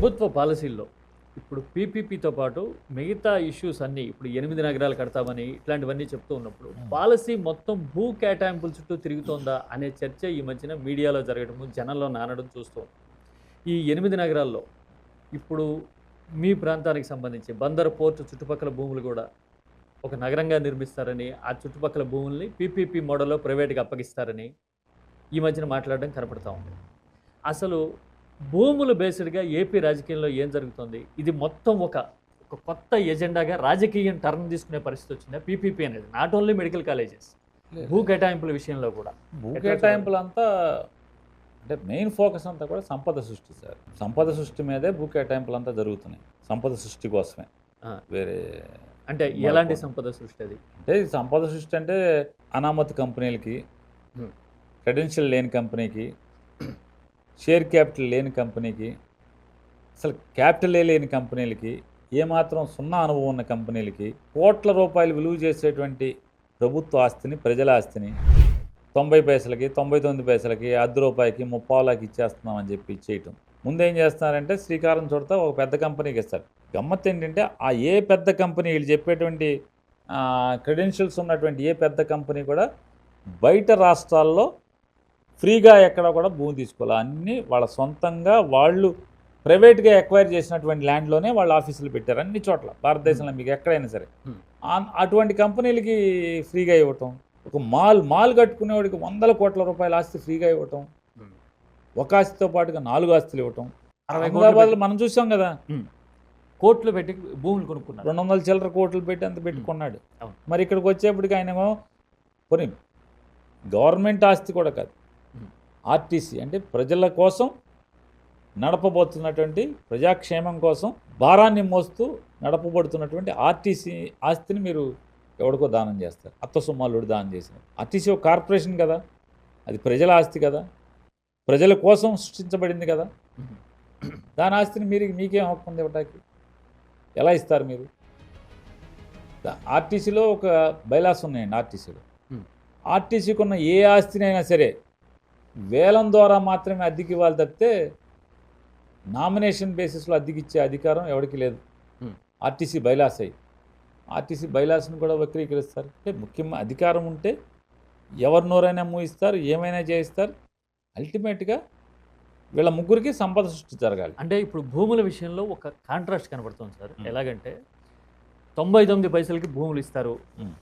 ప్రభుత్వ పాలసీల్లో ఇప్పుడు పీపీపీతో పాటు మిగతా ఇష్యూస్ అన్నీ ఇప్పుడు 8 నగరాలు కడతామని ఇట్లాంటివన్నీ చెప్తూ ఉన్నప్పుడు పాలసీ మొత్తం భూ కేటాయింపుల చుట్టూ తిరుగుతోందా అనే చర్చ ఈ మధ్యన మీడియాలో జరగడము జనంలో నానడం చూస్తాం. ఈ 8 నగరాల్లో ఇప్పుడు మీ ప్రాంతానికి సంబంధించి బందర్ పోర్టు చుట్టుపక్కల భూములు కూడా ఒక నగరంగా నిర్మిస్తారని, ఆ చుట్టుపక్కల భూముల్ని పీపీపీ మోడల్లో ప్రైవేట్‌గా అప్పగిస్తారని ఈ మధ్యన మాట్లాడడం కనపడతా ఉంది. అసలు భూములు బేస్డ్‌గా ఏపీ రాజకీయంలో ఏం జరుగుతుంది? ఇది మొత్తం ఒక కొత్త ఎజెండాగా రాజకీయం టర్న్ తీసుకునే పరిస్థితి వచ్చిందా పీపీపీ అనేది? నాట్ ఓన్లీ మెడికల్ కాలేజెస్, భూ కేటాయింపుల విషయంలో కూడా. భూ కేటాయింపులంతా అంటే మెయిన్ ఫోకస్ అంతా కూడా సంపద సృష్టి సార్. సంపద సృష్టి మీదే భూ కేటాయింపులంతా జరుగుతున్నాయి. సంపద సృష్టి కోసమే. వేరే అంటే ఎలాంటి సంపద సృష్టి అది? అంటే ఈ సంపద సృష్టి అంటే అనామతి కంపెనీలకి, క్రెడెన్షియల్ లేని కంపెనీకి, షేర్ క్యాపిటల్ లేని కంపెనీకి, అసలు క్యాపిటలే లేని కంపెనీలకి, ఏమాత్రం సున్నా అనుభవం ఉన్న కంపెనీలకి కోట్ల రూపాయలు విలువ చేసేటువంటి ప్రభుత్వ ఆస్తిని, ప్రజల ఆస్తిని 90 పైసలకి, 99 పైసలకి, ₹1 ముప్పావులకి ఇచ్చేస్తున్నామని చెప్పి ఇచ్చేయటం. ముందేం చేస్తున్నారంటే శ్రీకారం చుడతా ఒక పెద్ద కంపెనీకి ఇస్తారు. గమ్మత్ ఏంటంటే ఆ ఏ పెద్ద కంపెనీ వీళ్ళు చెప్పేటువంటి క్రెడెన్షియల్స్ ఉన్నటువంటి ఏ పెద్ద కంపెనీ కూడా బయట రాష్ట్రాల్లో ఫ్రీగా ఎక్కడ కూడా భూమి తీసుకోవాలి. అన్నీ వాళ్ళ సొంతంగా వాళ్ళు ప్రైవేట్గా ఎక్వైర్ చేసినటువంటి ల్యాండ్లోనే వాళ్ళు ఆఫీసులు పెట్టారు అన్ని చోట్ల భారతదేశంలో మీకు ఎక్కడైనా సరే. అటువంటి కంపెనీలకి ఫ్రీగా ఇవ్వటం, ఒక మాల్ కట్టుకునేవాడికి ₹100 కోట్ల ఆస్తి ఫ్రీగా ఇవ్వటం, ఒక ఆస్తితో పాటుగా 4 ఆస్తులు ఇవ్వటం. అహ్మదాబాద్లో మనం చూసాం కదా, కోట్లు పెట్టి భూములు కొనుక్కున్నారు. 200 చిల్లర కోట్లు పెట్టి అంత పెట్టుకున్నాడు. మరి ఇక్కడికి వచ్చేప్పటికి ఆయనేమో పోనీ గవర్నమెంట్ ఆస్తి కూడా కాదు, ఆర్టీసీ అంటే ప్రజల కోసం నడపబోతున్నటువంటి, ప్రజాక్షేమం కోసం భారాన్ని మోస్తూ నడపబడుతున్నటువంటి ఆర్టీసీ ఆస్తిని మీరు ఎవడికో దానం చేస్తారు. అత్త సొమ్మాలుడు దానం చేసినారు. ఆర్టీసీ ఒక కార్పొరేషన్ కదా, అది ప్రజల ఆస్తి కదా, ప్రజల కోసం సృష్టించబడింది కదా. దాని ఆస్తిని మీకేం హక్కు ఉంది ఇవ్వటానికి? ఎలా ఇస్తారు మీరు? ఆర్టీసీలో ఒక బైలాస్ ఉన్నాయండి. ఆర్టీసీకి ఉన్న ఏ ఆస్తినైనా సరే వేలం ద్వారా మాత్రమే అద్దెకి ఇవ్వాలి తప్పితే నామినేషన్ బేసిస్లో అద్దెకిచ్చే అధికారం ఎవరికి లేదు. ఆర్టీసీ బైలాస్ అయ్యి ఆర్టీసీ బైలాస్ని కూడా వక్రీకరిస్తారు. అంటే ముఖ్యంగా అధికారం ఉంటే ఎవరి నోరైనా మూయిస్తారు, ఏమైనా చేయిస్తారు. అల్టిమేట్గా వీళ్ళ ముగ్గురికి సంపద సృష్టి జరగాలి. అంటే ఇప్పుడు భూముల విషయంలో ఒక కాంట్రాస్ట్ కనబడుతుంది సార్. ఎలాగంటే 99 పైసలకి భూములు ఇస్తారు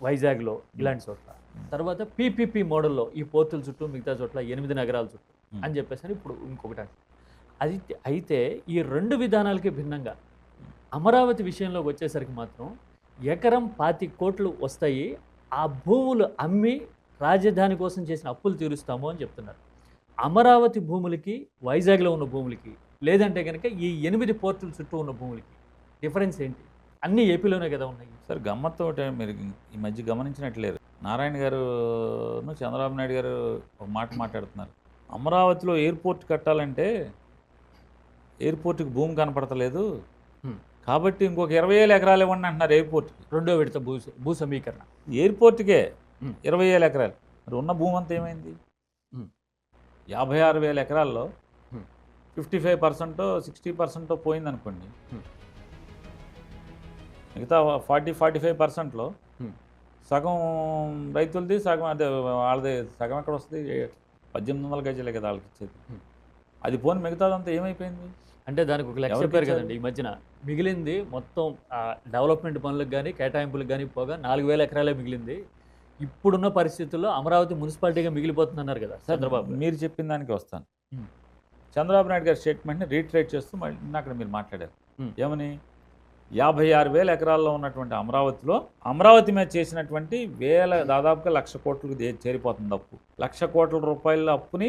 వైజాగ్లో ఇలాంటి చోట్ల. తర్వాత పీపీపీ మోడల్లో ఈ పోర్టుల చుట్టూ మిగతా చోట్ల 8 నగరాల చుట్టూ అని చెప్పేసి ఇప్పుడు ఇంకొకటి అది. అయితే ఈ 2 విధానాలకి భిన్నంగా అమరావతి విషయంలోకి వచ్చేసరికి మాత్రం ఎకరం 25 కోట్లు వస్తాయి, ఆ భూములు అమ్మి రాజధాని కోసం చేసిన అప్పులు తీరుస్తాము అని చెప్తున్నారు. అమరావతి భూములకి, వైజాగ్లో ఉన్న భూములకి, లేదంటే కనుక ఈ 8 పోర్టుల చుట్టూ ఉన్న భూములకి డిఫరెన్స్ ఏంటి? అన్నీ ఏపీలోనే కదా ఉన్నాయి సార్. గమ్మత్తు ఒకటి మీరు ఈ మధ్య గమనించినట్లేరు, నారాయణ గారు చంద్రబాబు నాయుడు గారు ఒక మాట మాట్లాడుతున్నారు. అమరావతిలో ఎయిర్పోర్ట్ కట్టాలంటే ఎయిర్పోర్ట్కి భూమి కనపడతలేదు కాబట్టి ఇంకొక 20,000 ఎకరాలు ఇవ్వండి అంటున్నారు ఎయిర్పోర్ట్కి. 2వ విడత భూ సమీకరణ ఎయిర్పోర్ట్కే 20,000 ఎకరాలు. మరి ఉన్న భూమి అంతా ఏమైంది? 56,000 ఎకరాల్లో 55%, 60% పోయిందనుకోండి. మిగతా 40-45%లో సగం రైతులది, సగం అదే వాళ్ళది. సగం ఎక్కడ వస్తుంది? 1800 గజాలే కదా వాళ్ళకి ఇచ్చేది. అది పోని మిగతాదంతా ఏమైపోయింది? అంటే దానికి ఒక లెక్క చెప్పారు కదండి ఈ మధ్యన. మిగిలింది మొత్తం డెవలప్మెంట్ పనులకు కానీ కేటాయింపులకు కానీ పోగా 4,000 ఎకరాలే మిగిలింది. ఇప్పుడున్న పరిస్థితుల్లో అమరావతి మున్సిపాలిటీగా మిగిలిపోతుందన్నారు కదా చంద్రబాబు. మీరు చెప్పిన దానికి వస్తాను. చంద్రబాబు నాయుడు గారి స్టేట్మెంట్ని రీట్రేట్ చేస్తూ మళ్ళీ అక్కడ మీరు మాట్లాడారు. ఏమని? 56,000 ఎకరాల్లో ఉన్నటువంటి అమరావతిలో అమరావతి మీద చేసినటువంటి దాదాపుగా 1,00,000 కోట్లకు చేరిపోతుంది అప్పు. 1,00,000 కోట్ల రూపాయల అప్పుని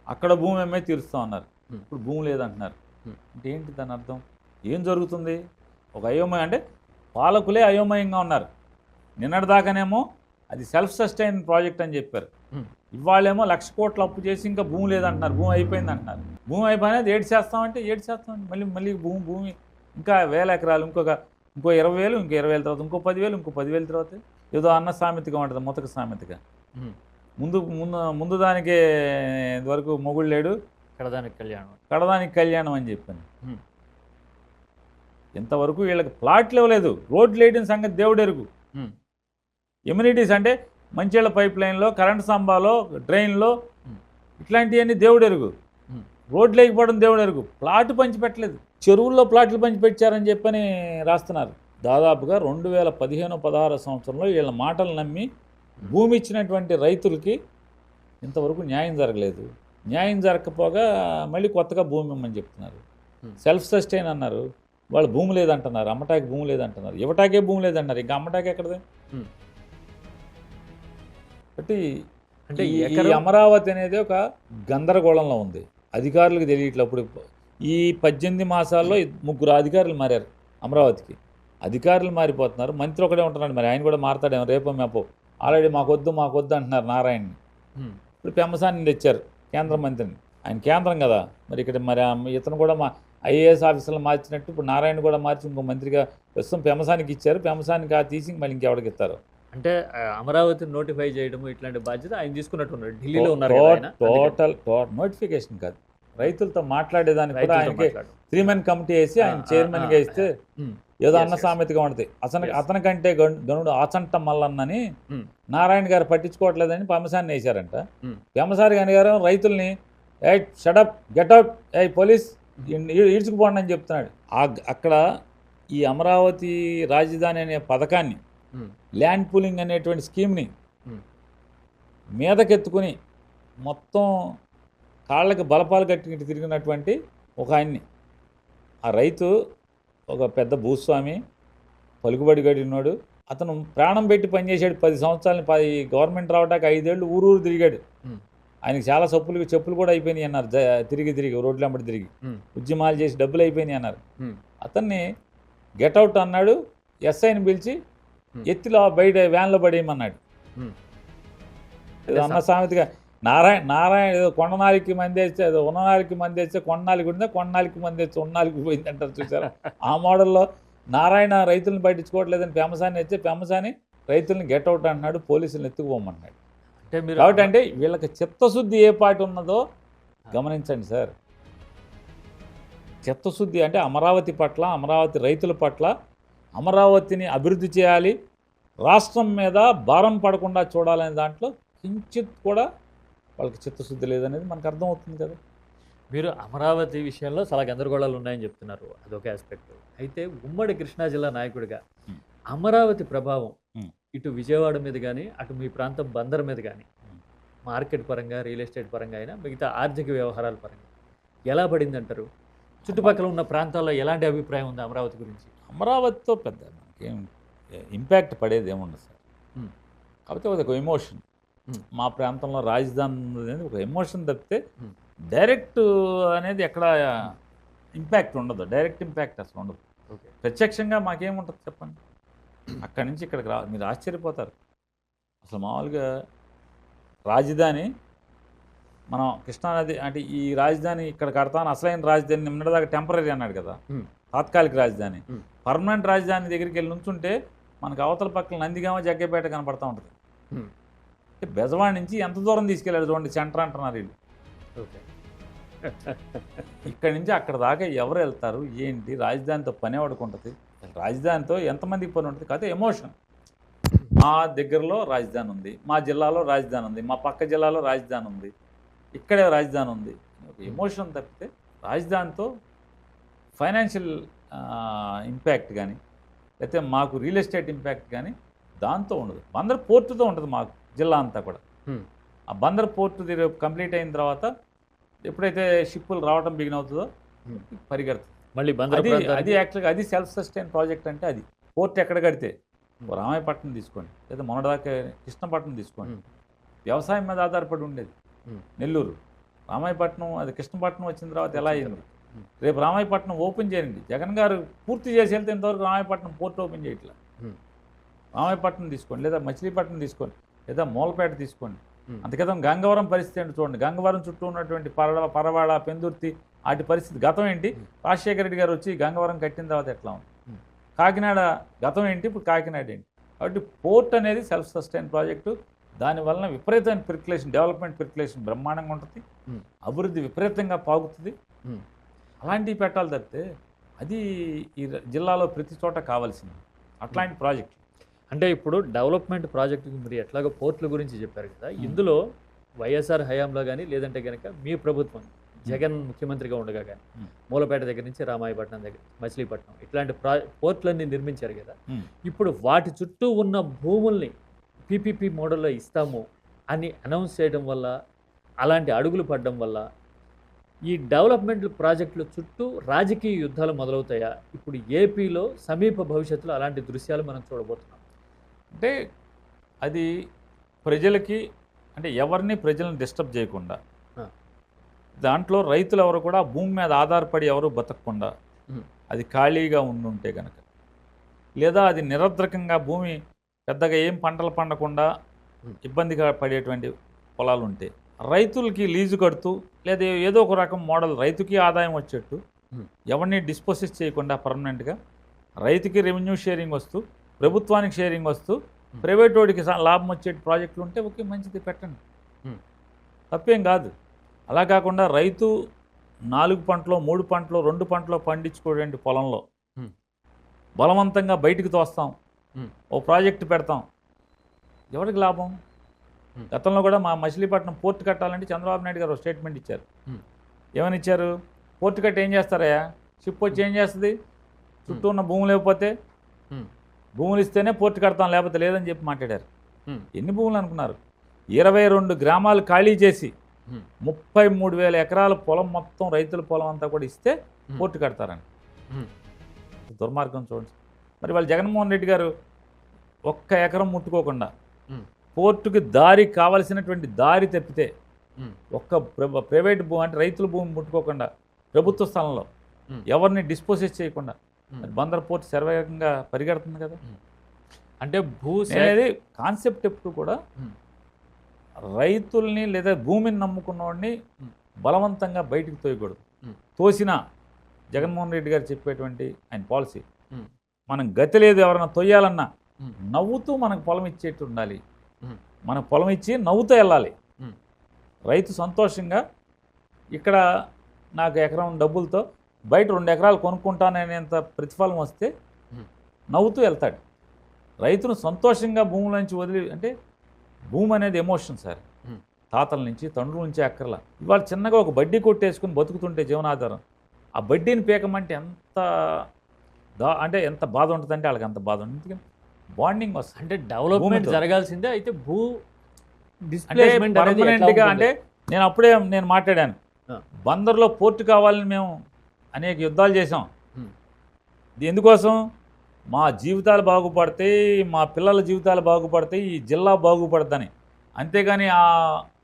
అక్కడ భూమి అమ్మే తీరుస్తూ ఉన్నారు. ఇప్పుడు భూమి లేదంటున్నారు. అంటే ఏంటి దాని అర్థం? ఏం జరుగుతుంది? ఒక అయోమయం అంటే పాలకులే అయోమయంగా ఉన్నారు. నిన్నటిదాకానేమో అది సెల్ఫ్ సస్టైన్ ప్రాజెక్ట్ అని చెప్పారు. ఇవాళేమో 1,00,000 కోట్ల అప్పు చేసి ఇంకా భూమి లేదంటున్నారు, భూమి అయిపోయింది అంటున్నారు. భూమి అయిపోయినది ఏడు చేస్తామంటే మళ్ళీ భూమి ఇంకా 1,000 ఎకరాలు, ఇంకో 20,000, ఇంకో 20,000 తర్వాత ఇంకో 10,000, ఇంకో 10,000 తర్వాత ఏదో అన్న సామెతగా ఉంటుంది, ముతక సామెతగా. ముందు దానికి ఇంతవరకు మొగుడు లేడు, కడదానికి కళ్యాణం అని చెప్పాను. ఇంతవరకు వీళ్ళకి ప్లాట్లు ఇవ్వలేదు. రోడ్లు వేయడం సంగతి దేవుడు ఎరుగు. ఎమ్యూనిటీస్ అంటే మంచిళ్ళ పైప్ లైన్లో, కరెంట్ స్తంభాలో, డ్రైన్లో ఇట్లాంటివన్నీ దేవుడు ఎరుగు. రోడ్లు వేయకపోవడం దేవుడు ఎరుగు. ప్లాట్ పంచిపెట్టలేదు. చెరువుల్లో ప్లాట్లు పంచిపెట్టారని చెప్పని రాస్తున్నారు. దాదాపుగా 2015-16 సంవత్సరంలో వీళ్ళ మాటలు నమ్మి భూమి ఇచ్చినటువంటి రైతులకి ఇంతవరకు న్యాయం జరగలేదు. న్యాయం జరగకపోగా మళ్ళీ కొత్తగా భూమి ఇమ్మని చెప్తున్నారు. సెల్ఫ్ సస్టైన్ అన్నారు, వాళ్ళు భూమి లేదంటున్నారు, అమ్మటాకి భూమి లేదంటున్నారు, ఇవ్వటాకే భూమి లేదంటున్నారు, ఇంకా అమ్మటాకి ఎక్కడదే. కాబట్టి అంటే ఈ అమరావతి అనేది ఒక గందరగోళంలో ఉంది. అధికారులకు తెలియట్లేదు. అప్పుడు ఈ 18 మాసాల్లో 3 అధికారులు మారారు అమరావతికి. అధికారులు మారిపోతున్నారు, మంత్రి ఒకడే ఉంటున్నాడు. మరి ఆయన కూడా మారతాడేమో రేపో మేపో. ఆల్రెడీ మాకొద్దు అంటున్నారు నారాయణని. ఇప్పుడు పెమ్మసాని తెచ్చారు కేంద్ర మంత్రిని. ఆయన కేంద్రం కదా, మరి ఇక్కడ మరి ఇతను కూడా మా ఐఏఎస్ ఆఫీసర్లు మార్చినట్టు ఇప్పుడు నారాయణ కూడా మార్చి ఇంకో మంత్రిగా ప్రస్తుతం పెమ్మసానికి ఇచ్చారు. పెమ్మసానికి తీసి మళ్ళీ ఇంకెవడికి ఇస్తారు. అంటే అమరావతిని నోటిఫై చేయడము ఇట్లాంటి బాధ్యత ఆయన తీసుకున్నట్టున్నారు. ఢిల్లీలో ఉన్నారు. టోటల్ నోటిఫికేషన్ కాదు, రైతులతో మాట్లాడేదానికి కూడా ఆయనకి 3-man కమిటీ వేసి ఆయన చైర్మన్గా ఇస్తే ఏదో అన్న సామెతగా ఉంటుంది. అతనికంటే గనుడు ఆచంట మల్లన్నని నారాయణ గారు పట్టించుకోవట్లేదని పెమ్మసాని వేశారంట. పెమ్మసాని గారు రైతుల్ని షటప్ గెటౌట్ పోలీస్ ఈడ్చుకుపోండి అని చెప్తున్నాడు. అక్కడ ఈ అమరావతి రాజధాని అనే పథకాన్ని, ల్యాండ్ పూలింగ్ అనేటువంటి స్కీమ్ని మీదకెత్తుకుని మొత్తం కాళ్ళకి బలపాలు కట్టి తిరిగినటువంటి ఒక ఆయన్ని, ఆ రైతు ఒక పెద్ద భూస్వామి, పలుకుబడి గడినాడు. అతను ప్రాణం పెట్టి పనిచేసాడు 10 సంవత్సరాలని. గవర్నమెంట్ రావడానికి 5 ఏళ్ళు ఊరు తిరిగాడు. ఆయనకి చాలా చెప్పులు కూడా అయిపోయినాయి అన్నారు. తిరిగి రోడ్లు వెంబడి తిరిగి ఉద్యమాలు చేసి డబ్బులు అయిపోయినాయి అన్నారు. అతన్ని గెటౌట్ అన్నాడు. ఎస్ఐని పిలిచి ఎత్తిలో బయట వ్యాన్లో పడేయమన్నాడు. అన్న సామెతగా నారాయణ ఏదో కొండనాలికి మంది వేస్తే, ఏదో ఉన్ననాలికి మంది వేస్తే కొండనాలికి ఉంటే, కొండనాలికి మంది వేస్తే ఉన్ననాలికి పోయింది అంటారు చూసారా. ఆ మోడల్లో నారాయణ రైతులను పట్టించుకోవట్లేదని పెమ్మసాని వేస్తే పెమ్మసాని రైతులను గెటౌట్ అన్నాడు, పోలీసులను ఎత్తుకుపోమన్నాడు. కాబట్టి అంటే వీళ్ళకి చిత్తశుద్ధి ఏ పాటి ఉన్నదో గమనించండి సార్. చిత్తశుద్ధి అంటే అమరావతి పట్ల, అమరావతి రైతుల పట్ల, అమరావతిని అభివృద్ధి చేయాలి, రాష్ట్రం మీద భారం పడకుండా చూడాలనే దాంట్లో కించిత్ కూడా వాళ్ళకి చిత్తశుద్ధి లేదనేది మనకు అర్థమవుతుంది కదా. మీరు అమరావతి విషయంలో చాలా గందరగోళాలు ఉన్నాయని చెప్తున్నారు, అదొక ఆస్పెక్ట్. అయితే ఉమ్మడి కృష్ణా జిల్లా నాయకుడిగా అమరావతి ప్రభావం ఇటు విజయవాడ మీద కానీ, అటు మీ ప్రాంతం బందర్ మీద కానీ, మార్కెట్ పరంగా, రియల్ ఎస్టేట్ పరంగా అయినా, మిగతా ఆర్థిక వ్యవహారాల పరంగా ఎలా పడింది అంటారు? చుట్టుపక్కల ఉన్న ప్రాంతాల్లో ఎలాంటి అభిప్రాయం ఉంది అమరావతి గురించి? అమరావతితో పెద్ద మనకేం ఇంపాక్ట్ పడేది ఏముండదు సార్. కాకపోతే ఒక ఎమోషన్. మా ప్రాంతంలో రాజధాని అనేది ఒక ఎమోషన్ తప్పితే డైరెక్ట్ అనేది ఎక్కడ ఇంపాక్ట్ ఉండదు. డైరెక్ట్ ఇంపాక్ట్ అసలు ఉండదు. ప్రత్యక్షంగా మాకేముంటుంది చెప్పండి. అక్కడి నుంచి ఇక్కడికి మీరు ఆశ్చర్యపోతారు. అసలు మామూలుగా రాజధాని మనం కృష్ణానది అంటే ఈ రాజధాని ఇక్కడ కడతాను, అసలైన రాజధాని నిన్నదాకా టెంపరీ అన్నాడు కదా, తాత్కాలిక రాజధాని. పర్మనెంట్ రాజధాని దగ్గరికి వెళ్ళి నుంచుంటే మనకు అవతల పక్కన నందిగామ, జగ్గేపేట కనపడతా ఉంటుంది. బెజవాడ నుంచి ఎంత దూరం తీసుకెళ్ళాడు చూడండి, సెంటర్ అంటున్నారు వీళ్ళు. ఇక్కడి నుంచి అక్కడ దాకా ఎవరు వెళ్తారు ఏంటి? రాజధానితో పని ఎవడుకుంటుంది? రాజధానితో ఎంతమందికి పని ఉంటుంది? కాకపోతే ఎమోషన్. మా దగ్గరలో రాజధాని ఉంది, మా జిల్లాలో రాజధాని ఉంది, మా పక్క జిల్లాలో రాజధాని ఉంది, ఇక్కడే రాజధాని ఉంది. ఒక ఎమోషన్ తప్పితే రాజధానితో ఫైనాన్షియల్ ఇంపాక్ట్ కానీ, లేకపోతే మాకు రియల్ ఎస్టేట్ ఇంపాక్ట్ కానీ దాంతో ఉండదు. బందర్ పోర్టుతో ఉంటుంది మాకు జిల్లా అంతా కూడా. ఆ బందర్ పోర్టు కంప్లీట్ అయిన తర్వాత ఎప్పుడైతే షిప్పులు రావడం బిగిన్ అవుతుందో పరిగెడుతుంది మళ్ళీ. అది యాక్చువల్గా అది సెల్ఫ్ సస్టైన్ ప్రాజెక్ట్. అంటే అది పోర్ట్ ఎక్కడ కడితే, రామాయపట్నం తీసుకోండి, లేదా మొన్నటిదాకా కృష్ణపట్నం తీసుకోండి, వ్యవసాయం మీద ఆధారపడి ఉండేది నెల్లూరు. రామాయపట్నం అది కృష్ణపట్నం వచ్చిన తర్వాత ఎలా అయింది? రేపు రామాయపట్నం ఓపెన్ చేయండి. జగన్ గారు పూర్తి చేసి వెళ్తే ఇంతవరకు రామాయపట్నం పోర్ట్ ఓపెన్ చేయట్లా. రామాయపట్నం తీసుకోండి, లేదా మచిలీపట్నం తీసుకోండి, లేదా మూలపేట తీసుకోండి. అంతకేతం గంగవరం పరిస్థితి ఏంటి చూడండి. గంగవరం చుట్టూ ఉన్నటువంటి పరవాడ, పెందుర్తి వాటి పరిస్థితి గతం ఏంటి? రాజశేఖర రెడ్డి గారు వచ్చి గంగవరం కట్టిన తర్వాత ఎట్లా ఉంది? కాకినాడ గతం ఏంటి, ఇప్పుడు కాకినాడ ఏంటి? కాబట్టి పోర్ట్ అనేది సెల్ఫ్ సస్టైన్ ప్రాజెక్టు. దానివలన విపరీతమైన పిర్కులేషన్, డెవలప్మెంట్ పిర్కులేషన్ బ్రహ్మాండంగా ఉంటుంది, అభివృద్ధి విపరీతంగా పాగుతుంది. అలాంటివి పెట్టాలి తప్పితే అది ఈ జిల్లాలో ప్రతి చోట కావాల్సింది అట్లాంటి ప్రాజెక్ట్. అంటే ఇప్పుడు డెవలప్మెంట్ ప్రాజెక్టుకి మీరు ఎట్లాగో పోర్టుల గురించి చెప్పారు కదా, ఇందులో వైఎస్ఆర్ హయాంలో కానీ లేదంటే కనుక మీ ప్రభుత్వం జగన్ ముఖ్యమంత్రిగా ఉండగా కానీ మూలపేట దగ్గర నుంచి రామాయపట్నం దగ్గర మచిలీపట్నం ఇట్లాంటి పోర్టులన్నీ నిర్మించారు కదా, ఇప్పుడు వాటి చుట్టూ ఉన్న భూముల్ని పీపీపీ మోడల్లో ఇస్తాము అని అనౌన్స్ చేయడం వల్ల, అలాంటి అడుగులు పడడం వల్ల ఈ డెవలప్మెంట్ ప్రాజెక్టుల చుట్టూ రాజకీయ యుద్ధాలు మొదలవుతాయా? ఇప్పుడు ఏపీలో సమీప భవిష్యత్తులో అలాంటి దృశ్యాలు మనం చూడబోతున్నాం. అంటే అది ప్రజలకి, అంటే ఎవరిని ప్రజలను డిస్టర్బ్ చేయకుండా, దాంట్లో రైతులు ఎవరు కూడా భూమి మీద ఆధారపడి ఎవరు బతకకుండా, అది ఖాళీగా ఉండుంటే కనుక, లేదా అది నిరర్ధకంగా భూమి పెద్దగా ఏం పంటలు పండకుండా ఇబ్బందిగా పడేటువంటి పొలాలు ఉంటే రైతులకి లీజు కడుతూ, లేదా ఏదో ఒక రకం మోడల్ రైతుకి ఆదాయం వచ్చేట్టు, ఎవరిని డిస్పోసిస్ చేయకుండా పర్మనెంట్గా రైతుకి రెవెన్యూ షేరింగ్ వస్తూ, ప్రభుత్వానికి షేరింగ్ వస్తూ, ప్రైవేట్ వాడికి లాభం వచ్చే ప్రాజెక్టులు ఉంటే ఓకే, మంచిది, పెట్టండి, తప్పేం కాదు. అలా కాకుండా రైతు 4 పంటలో 3 పంటలో 2 పంటలో పండించుకోవడానికి పొలంలో బలవంతంగా బయటికి తోస్తాం, ఓ ప్రాజెక్టు పెడతాం, ఎవరికి లాభం? గతంలో కూడా మా మచిలీపట్నం పోర్టు కట్టాలంటే చంద్రబాబు నాయుడు గారు స్టేట్మెంట్ ఇచ్చారు. ఏమని ఇచ్చారు? పోర్టు కట్టి ఏం చేస్తారయ్యా, షిప్ వచ్చి ఏం చేస్తుంది, చుట్టూ ఉన్న భూములు లేకపోతే భూములు ఇస్తేనే పోర్టు కడతాం, లేకపోతే లేదని చెప్పి మాట్లాడారు. ఎన్ని భూములు అనుకున్నారు? 22 గ్రామాలు ఖాళీ చేసి 33,000 ఎకరాల పొలం, మొత్తం రైతుల పొలం అంతా కూడా ఇస్తే పోర్టు కడతారని. దుర్మార్గం చూడండి. మరి వాళ్ళు జగన్మోహన్ రెడ్డి గారు ఒక్క ఎకరం ముట్టుకోకుండా పోర్టుకి దారి కావలసినటువంటి దారి తప్పితే ఒక్క ప్రైవేట్ భూమి, అంటే రైతుల భూమి ముట్టుకోకుండా ప్రభుత్వ స్థలంలో ఎవరిని డిస్పోజెస్ చేయకుండా బందర్ పోర్టు శరవేగంగా పరిగెడుతుంది కదా. అంటే అనేది కాన్సెప్ట్ ఎప్పుడు కూడా రైతుల్ని లేదా భూమిని నమ్ముకున్న వాడిని బలవంతంగా బయటికి తోయకూడదు. తోసిన జగన్మోహన్ రెడ్డి గారు చెప్పేటువంటి ఆయన పాలసీ, మనం గతి లేదు, ఎవరైనా తొయ్యాలన్నా నవ్వుతూ మనకు పొలం ఇచ్చేట్టు ఉండాలి. మనకు పొలం ఇచ్చి నవ్వుతూ వెళ్ళాలి. రైతు సంతోషంగా ఇక్కడ నాకు ఎకరం డబ్బులతో బయట 2 ఎకరాలు కొనుక్కుంటాననేంత ప్రతిఫలం వస్తే నవ్వుతూ వెళ్తాడు. రైతును సంతోషంగా భూముల నుంచి వదిలి, అంటే భూమి అనేది ఎమోషన్ సార్, తాతల నుంచి తండ్రుల నుంచి అక్కర్లా. ఇవాళ చిన్నగా ఒక బడ్డీ కొట్టేసుకుని బతుకుతుంటే జీవనాధారం, ఆ బడ్డీని పీకమంటే ఎంత బాధ ఉంటుందంటే వాళ్ళకి అంత బాధ ఉంటుంది. ఎందుకంటే బాండింగ్ వస్తుంది. అంటే డెవలప్మెంట్ జరగాల్సిందే, అయితే భూ డిస్ప్లేస్మెంట్ పర్మనెంట్గా, అంటే నేను మాట్లాడాను, బందర్లో పోర్టు కావాలని మేము అనేక యుద్ధాలు చేసాం. ఎందుకోసం? మా జీవితాలు బాగుపడతాయి, మా పిల్లల జీవితాలు బాగుపడతాయి, ఈ జిల్లా బాగుపడతాని. అంతేగాని ఆ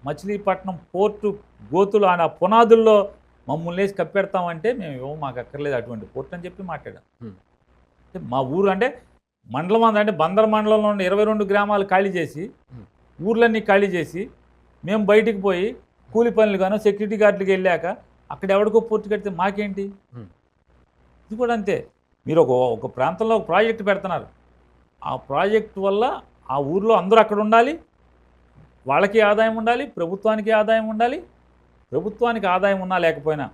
మచిలీపట్నం పోర్టు గోతులు ఆ పునాదుల్లో మమ్మల్ని వేసి కప్పెడతామంటే మేము మాకు అక్కర్లేదు అటువంటి పోర్టు అని చెప్పి మాట్లాడాం. మా ఊరు అంటే మండలం అంటే బందర్ మండలంలో ఉన్న 22 గ్రామాలు ఖాళీ చేసి, ఊర్లన్నీ ఖాళీ చేసి, మేము బయటికి పోయి కూలి పనులు గాను సెక్యూరిటీ గార్డులకు వెళ్ళాక అక్కడ ఎవరికో పోర్టు కడితే మాకేంటి? ఇది కూడా అంతే. మీరు ఒక ప్రాంతంలో ఒక ప్రాజెక్టు పెడుతున్నారు, ఆ ప్రాజెక్టు వల్ల ఆ ఊర్లో అందరూ అక్కడ ఉండాలి, వాళ్ళకి ఆదాయం ఉండాలి, ప్రభుత్వానికి ఆదాయం ఉండాలి. ప్రభుత్వానికి ఆదాయం ఉన్నా లేకపోయినా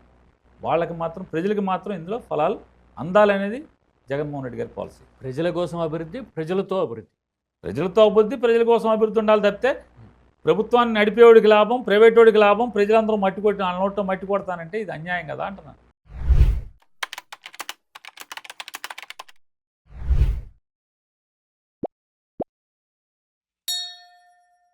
వాళ్ళకి మాత్రం, ప్రజలకి మాత్రం ఇందులో ఫలాలు అందాలనేది జగన్మోహన్ రెడ్డి గారి పాలసీ. ప్రజల కోసం అభివృద్ధి, ప్రజలతో అభివృద్ధి, ప్రజల కోసం అభివృద్ధి ఉండాలి తప్పితే ప్రభుత్వాన్ని నడిపేవాడికి లాభం, ప్రైవేట్ వాడికి లాభం, ప్రజలందరూ మట్టి కొట్టి ఆ నోట్లో మట్టి కొడతానంటే ఇది అన్యాయం కదా అంటున్నాను.